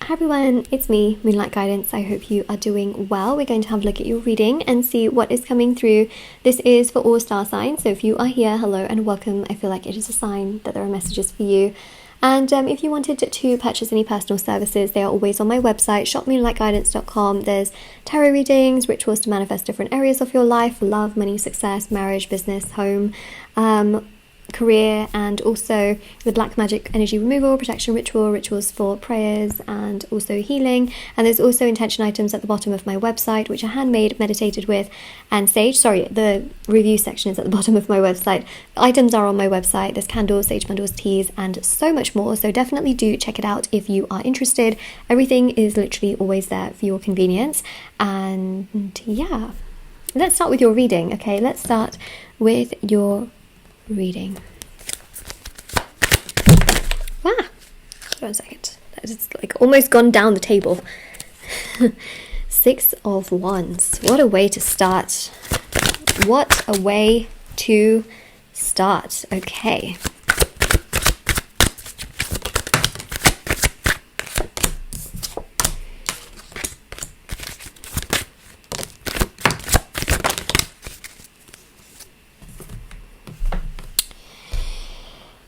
Hi everyone, it's me, Moonlight Guidance. I hope you are doing well. We're going to have a look at your reading and see what is coming through. This is for all star signs, so if you are here, hello and welcome. I feel like it is a sign that there are messages for you. And if you wanted to purchase any personal services, they are always on my website, shopmoonlightguidance.com. There's tarot readings, rituals to manifest different areas of your life, love, money, success, marriage, business, home, career, and also the black magic energy removal, protection ritual, rituals for prayers, and also healing. And there's also intention items at the bottom of my website, which are handmade, meditated with, and sage. Sorry, the review section is at the bottom of my website. The items are on my website. There's candles, sage bundles, teas, and so much more. So definitely do check it out if you are interested. Everything is literally always there for your convenience. And yeah, let's start with your reading. Okay, let's start with your reading. Hold on a second. That is like almost gone down the table. 6 of Wands. What a way to start. What a way to start. Okay.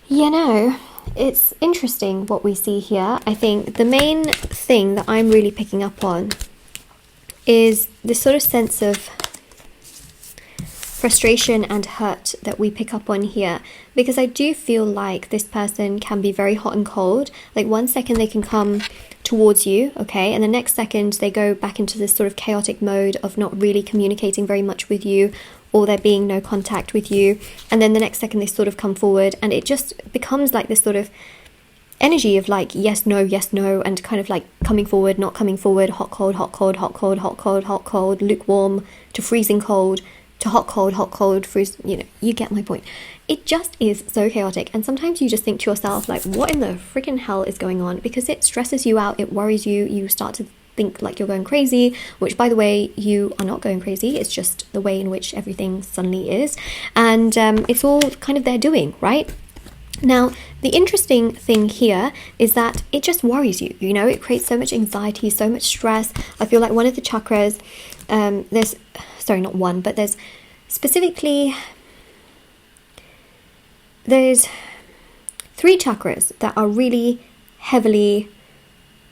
You know, it's interesting what we see here. I think the main thing that I'm really picking up on is this sort of sense of frustration and hurt that we pick up on here, because I do feel like this person can be very hot and cold. Like one second they can come towards you, okay, and the next second they go back into this sort of chaotic mode of not really communicating very much with you, or there being no contact with you, and then the next second they sort of come forward, and it just becomes like this sort of energy of like yes no, and kind of like coming forward, not coming forward, hot cold, hot cold, hot cold, hot cold, hot cold, lukewarm to freezing cold to hot cold, freeze, you know, you get my point. It just is so chaotic, and sometimes you just think to yourself like, what in the freaking hell is going on? Because it stresses you out, it worries you, you start to think like you're going crazy, which by the way, you are not going crazy. It's just the way in which everything suddenly is, and it's all kind of their doing, right? Now, the interesting thing here is that it just worries you, you know, it creates so much anxiety, so much stress. I feel like one of the chakras, there's specifically, there's 3 chakras that are really heavily,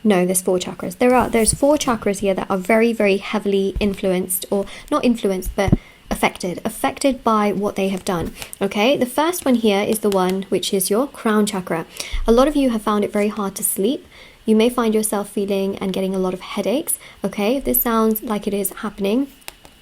no, there's 4 chakras. There's 4 chakras here that are very, very heavily influenced, or not influenced, but affected by what they have done. Okay, the first one here is the one which is your crown chakra. A lot of you have found it very hard to sleep. You may find yourself feeling and getting a lot of headaches. Okay, if this sounds like it is happening,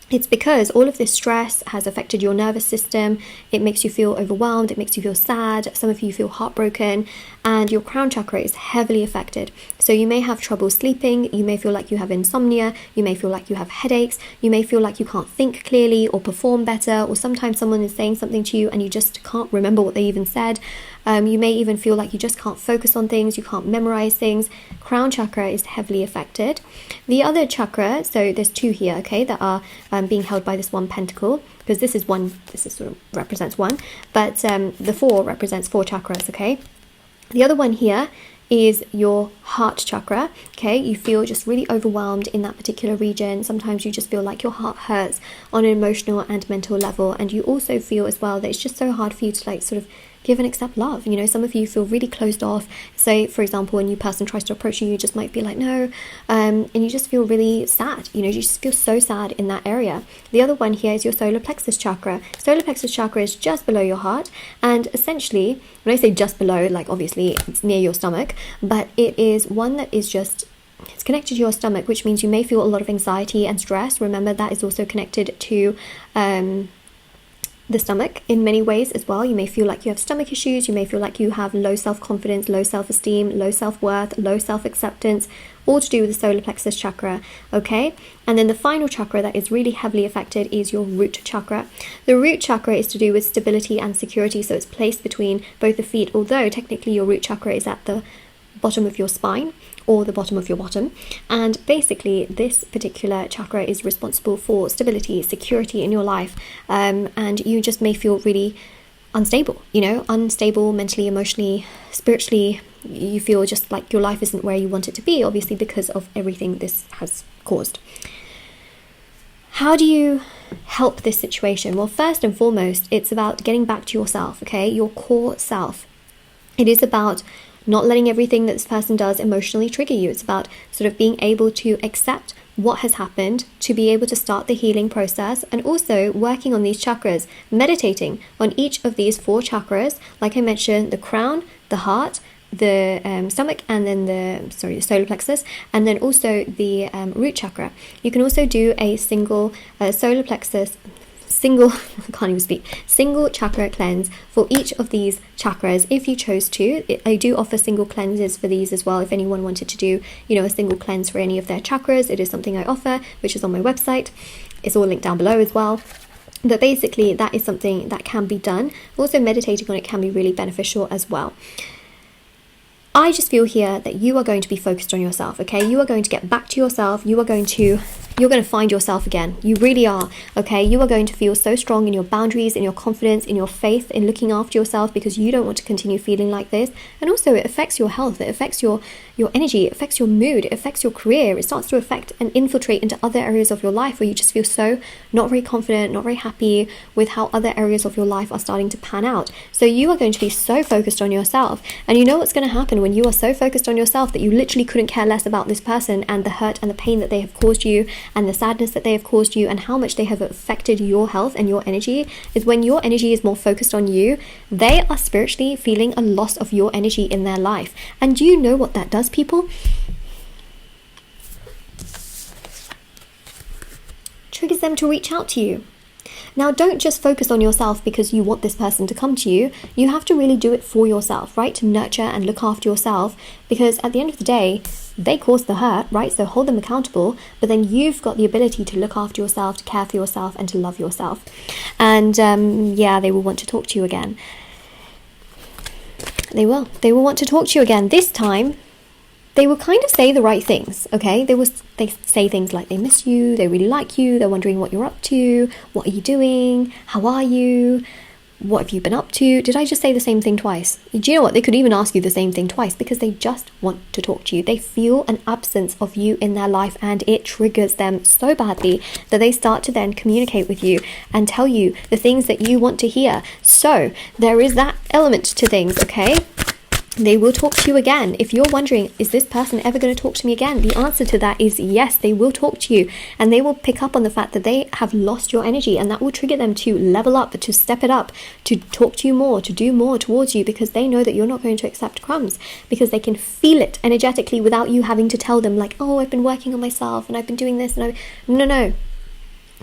it's because all of this stress has affected your nervous system. It makes you feel overwhelmed, it makes you feel sad, some of you feel heartbroken, and your crown chakra is heavily affected. So you may have trouble sleeping, you may feel like you have insomnia, you may feel like you have headaches, you may feel like you can't think clearly or perform better, or sometimes someone is saying something to you and you just can't remember what they even said. You may even feel like you just can't focus on things, you can't memorize things. Crown chakra is heavily affected. The other chakra, so there's 2 here, okay, that are being held by this one pentacle, because this is sort of represents 1, but the 4 represents 4 chakras, okay. The other one here is your heart chakra, okay. You feel just really overwhelmed in that particular region. Sometimes you just feel like your heart hurts on an emotional and mental level, and you also feel as well that it's just so hard for you to like sort of give and accept love. You know, some of you feel really closed off. Say, for example, a new person tries to approach you, you just might be like, no, and you just feel really sad. You know, you just feel so sad in that area. The other one here is your solar plexus chakra. Solar plexus chakra is just below your heart, and essentially, when I say just below, like obviously it's near your stomach, but it is one that is just, it's connected to your stomach, which means you may feel a lot of anxiety and stress. Remember, that is also connected to the stomach in many ways as well. You may feel like you have stomach issues, you may feel like you have low self-confidence, low self-esteem, low self-worth, low self-acceptance, all to do with the solar plexus chakra, okay? And then the final chakra that is really heavily affected is your root chakra. The root chakra is to do with stability and security, so it's placed between both the feet, although technically your root chakra is at the bottom of your spine, or the bottom of your bottom. And basically this particular chakra is responsible for stability, security in your life, and you just may feel really unstable, you know, unstable mentally, emotionally, spiritually, you feel just like your life isn't where you want it to be, obviously because of everything this has caused. How do you help this situation? Well, first and foremost, it's about getting back to yourself, okay? Your core self. It is about not letting everything that this person does emotionally trigger you. It's about sort of being able to accept what has happened, to be able to start the healing process, and also working on these chakras, meditating on each of these 4 chakras. Like I mentioned, the crown, the heart, the stomach, and then the solar plexus, and then also the root chakra. You can also do a single solar plexus, single chakra cleanse for each of these chakras if you chose to. I do offer single cleanses for these as well. If anyone wanted to do, a single cleanse for any of their chakras, it is something I offer, which is on my website. It's all linked down below as well. But basically, that is something that can be done. Also, meditating on it can be really beneficial as well. I just feel here that you are going to be focused on yourself, okay? You are going to get back to yourself. You're going to find yourself again. You really are, okay? You are going to feel so strong in your boundaries, in your confidence, in your faith, in looking after yourself, because you don't want to continue feeling like this. And also, it affects your health. It affects your energy. It affects your mood. It affects your career. It starts to affect and infiltrate into other areas of your life where you just feel so not very confident, not very happy with how other areas of your life are starting to pan out. So you are going to be so focused on yourself. And you know what's going to happen when you are so focused on yourself that you literally couldn't care less about this person and the hurt and the pain that they have caused you and the sadness that they have caused you and how much they have affected your health and your energy. Is when your energy is more focused on you, they are spiritually feeling a loss of your energy in their life. And do you know what that does, people? Triggers them to reach out to you. Now, don't just focus on yourself because you want this person to come to you. You have to really do it for yourself, right? To nurture and look after yourself, because at the end of the day, they caused the hurt, right? So hold them accountable, but then you've got the ability to look after yourself, to care for yourself, and to love yourself. And they will want to talk to you again. They will want to talk to you again. This time, they will kind of say the right things, okay? They say things like they miss you, they really like you, they're wondering what you're up to, what are you doing, how are you, what have you been up to? Did I just say the same thing twice? Do you know what? They could even ask you the same thing twice because they just want to talk to you. They feel an absence of you in their life and it triggers them so badly that they start to then communicate with you and tell you the things that you want to hear. So there is that element to things, okay? They will talk to you again. If you're wondering, is this person ever going to talk to me again? The answer to that is yes, they will talk to you, and they will pick up on the fact that they have lost your energy, and that will trigger them to level up, to step it up, to talk to you more, to do more towards you, because they know that you're not going to accept crumbs, because they can feel it energetically without you having to tell them like, oh, I've been working on myself and I've been doing this and no.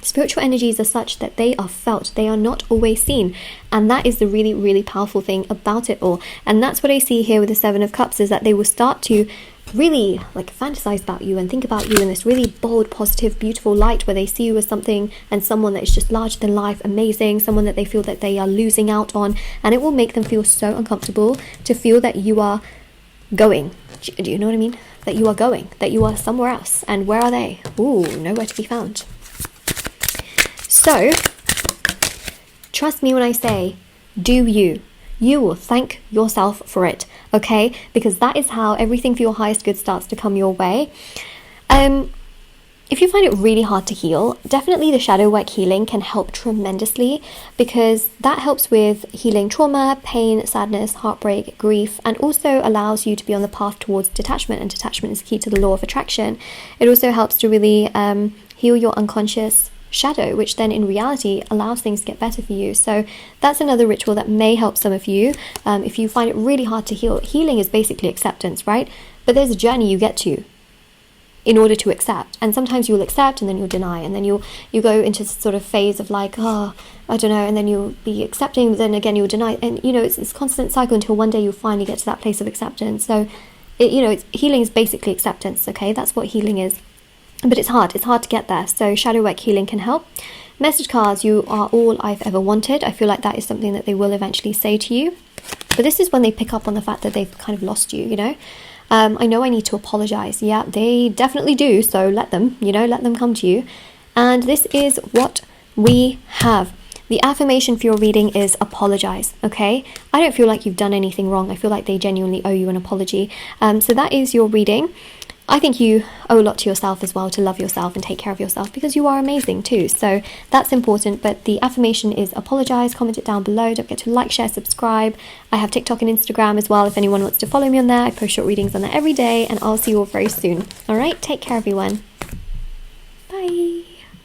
Spiritual energies are such that they are felt, they are not always seen, and that is the really, really powerful thing about it all. And that's what I see here with the 7 of Cups, is that they will start to really like fantasize about you and think about you in this really bold, positive, beautiful light, where they see you as something and someone that is just larger than life, amazing, someone that they feel that they are losing out on, and it will make them feel so uncomfortable to feel that you are going. Do you know what I mean? That you are going, that you are somewhere else. And where are they? Ooh, nowhere to be found. So, trust me when I say, do you. You will thank yourself for it, okay? Because that is how everything for your highest good starts to come your way. If you find it really hard to heal, definitely the shadow work healing can help tremendously, because that helps with healing trauma, pain, sadness, heartbreak, grief, and also allows you to be on the path towards detachment, and detachment is key to the law of attraction. It also helps to really heal your unconscious shadow, which then in reality allows things to get better for you. So that's another ritual that may help some of you if you find it really hard to heal. Healing is basically acceptance, right? But there's a journey you get to in order to accept, and sometimes you'll accept and then you'll deny, and then you go into sort of phase of like, oh, I don't know, and then you'll be accepting, but then again you'll deny, and it's a constant cycle until one day you'll finally get to that place of acceptance. So healing is basically acceptance, okay? That's what healing is. But it's hard to get there. So shadow work healing can help. Message cards, you are all I've ever wanted. I feel like that is something that they will eventually say to you. But this is when they pick up on the fact that they've kind of lost you, I know I need to apologize. Yeah, they definitely do. So let them come to you. And this is what we have. The affirmation for your reading is apologize, okay? I don't feel like you've done anything wrong. I feel like they genuinely owe you an apology. So that is your reading. I think you owe a lot to yourself as well, to love yourself and take care of yourself, because you are amazing too. So that's important. But the affirmation is apologize. Comment it down below. Don't forget to like, share, subscribe. I have TikTok and Instagram as well if anyone wants to follow me on there. I post short readings on there every day, and I'll see you all very soon. All right, take care everyone. Bye.